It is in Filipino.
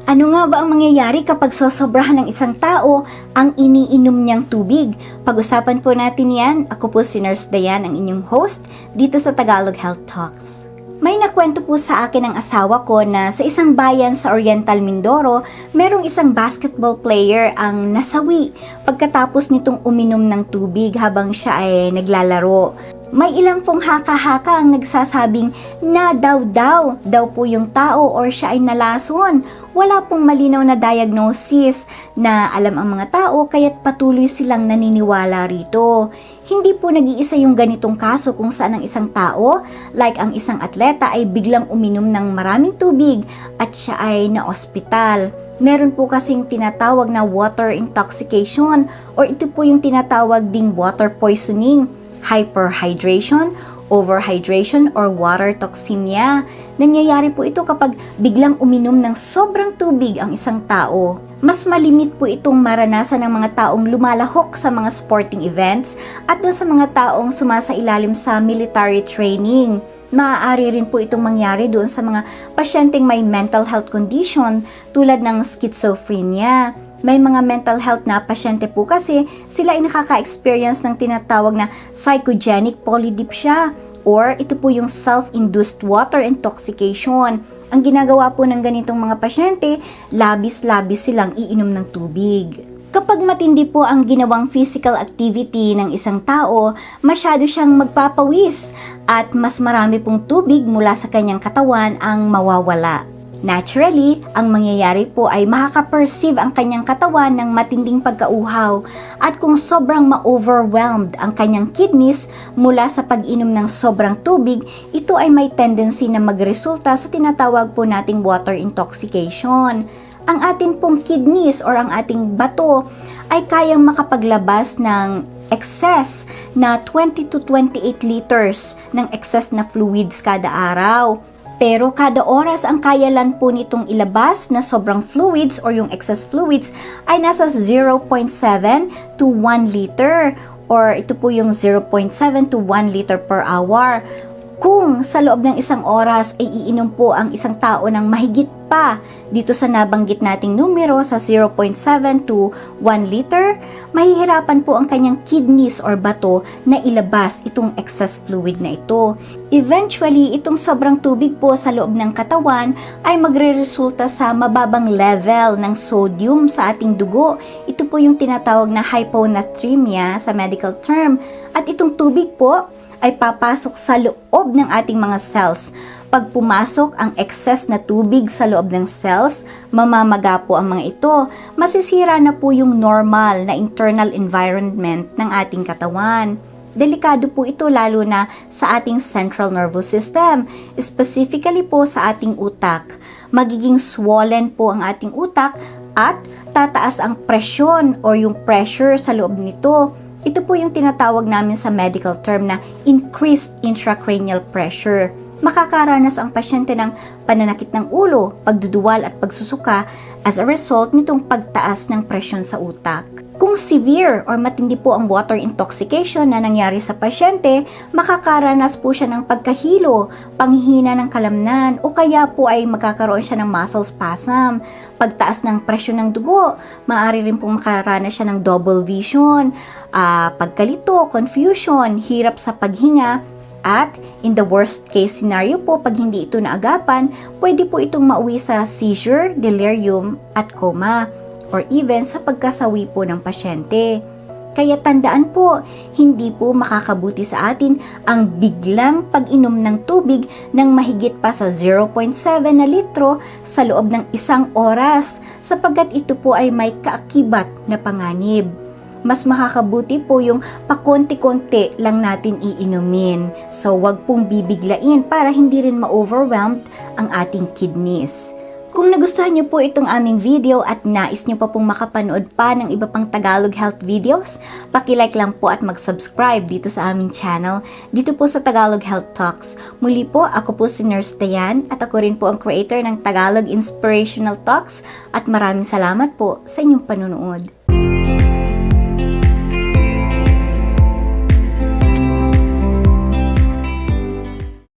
Ano nga ba ang mangyayari kapag sosobrahan ng isang tao ang iniinom niyang tubig? Pag-usapan po natin yan. Ako po si Nurse Dayan, ang inyong host dito sa Tagalog Health Talks. May nakwento po sa akin ng asawa ko na sa isang bayan sa Oriental Mindoro, merong isang basketball player ang nasawi pagkatapos nitong uminom ng tubig habang siya ay naglalaro. May ilang pong haka-haka ang nagsasabing na daw po yung tao or siya ay nalason. Wala pong malinaw na diagnosis na alam ang mga tao kaya't patuloy silang naniniwala rito. Hindi po nag-iisa yung ganitong kaso kung saan ang isang tao, like ang isang atleta ay biglang uminom ng maraming tubig at siya ay na-ospital. Meron po kasing tinatawag na water intoxication or ito po yung tinatawag ding water poisoning, hyperhydration, overhydration, or water toxemia. Nangyayari po ito kapag biglang uminom ng sobrang tubig ang isang tao. Mas malimit po itong maranasan ng mga taong lumalahok sa mga sporting events at doon sa mga taong sumasailalim sa military training. Maaari rin po itong mangyari doon sa mga pasyenteng may mental health condition tulad ng schizophrenia. May mga mental health na pasyente po kasi sila ay nakaka-experience ng tinatawag na psychogenic polydipsia or ito po yung self-induced water intoxication. Ang ginagawa po ng ganitong mga pasyente, labis-labis silang iinom ng tubig. Kapag matindi po ang ginawang physical activity ng isang tao, masyado siyang magpapawis at mas marami pong tubig mula sa kanyang katawan ang mawawala. Naturally, ang mangyayari po ay makaka-perceive ang kanyang katawan ng matinding pagkauhaw at kung sobrang ma-overwhelmed ang kanyang kidneys mula sa pag-inom ng sobrang tubig, ito ay may tendency na magresulta sa tinatawag po nating water intoxication. Ang atin pong kidneys or ang ating bato ay kayang makapaglabas ng excess na 20 to 28 liters ng excess na fluids kada araw. Pero kada oras ang kayalan po nitong ilabas na sobrang fluids or yung excess fluids ay nasa 0.7 to 1 liter or ito po yung 0.7 to 1 liter per hour. Kung sa loob ng isang oras ay iinom po ang isang tao ng mahigit pa dito sa nabanggit nating numero sa 0.7 to 1 liter, mahihirapan po ang kanyang kidneys or bato na ilabas itong excess fluid na ito. Eventually, itong sobrang tubig po sa loob ng katawan ay magre-resulta sa mababang level ng sodium sa ating dugo. Ito po yung tinatawag na hyponatremia sa medical term. At itong tubig po ay papasok sa loob ng ating mga cells. Pag pumasok ang excess na tubig sa loob ng cells, mamamaga po ang mga ito. Masisira na po yung normal na internal environment ng ating katawan. Delikado po ito lalo na sa ating central nervous system, specifically po sa ating utak. Magiging swollen po ang ating utak at tataas ang presyon o yung pressure sa loob nito. Ito po yung tinatawag namin sa medical term na increased intracranial pressure. Makakaranas ang pasyente ng pananakit ng ulo, pagduduwal at pagsusuka as a result nitong pagtaas ng presyon sa utak. Kung severe or matindi po ang water intoxication na nangyari sa pasyente, makakaranas po siya ng pagkahilo, panghihina ng kalamnan o kaya po ay magkakaroon siya ng muscle spasm. Pagtaas ng presyon ng dugo, maaari rin pong makaranas siya ng double vision, pagkalito, confusion, hirap sa paghinga, at in the worst case scenario po, pag hindi ito naagapan, pwede po itong mauwi sa seizure, delirium, at coma, or even sa pagkasawi po ng pasyente. Kaya tandaan po, hindi po makakabuti sa atin ang biglang pag-inom ng tubig ng mahigit pa sa 0.7 na litro sa loob ng isang oras sapagkat ito po ay may kaakibat na panganib. Mas makakabuti po yung pakonti-konti lang natin iinumin. So wag pong bibiglain para hindi rin ma-overwhelmed ang ating kidneys. Kung nagustuhan niyo po itong aming video at nais niyo pa pong makapanood pa ng iba pang Tagalog health videos, paki-like lang po at mag-subscribe dito sa aming channel, dito po sa Tagalog Health Talks. Muli po, ako po si Nurse Dayan at ako rin po ang creator ng Tagalog Inspirational Talks at maraming salamat po sa inyong panunood.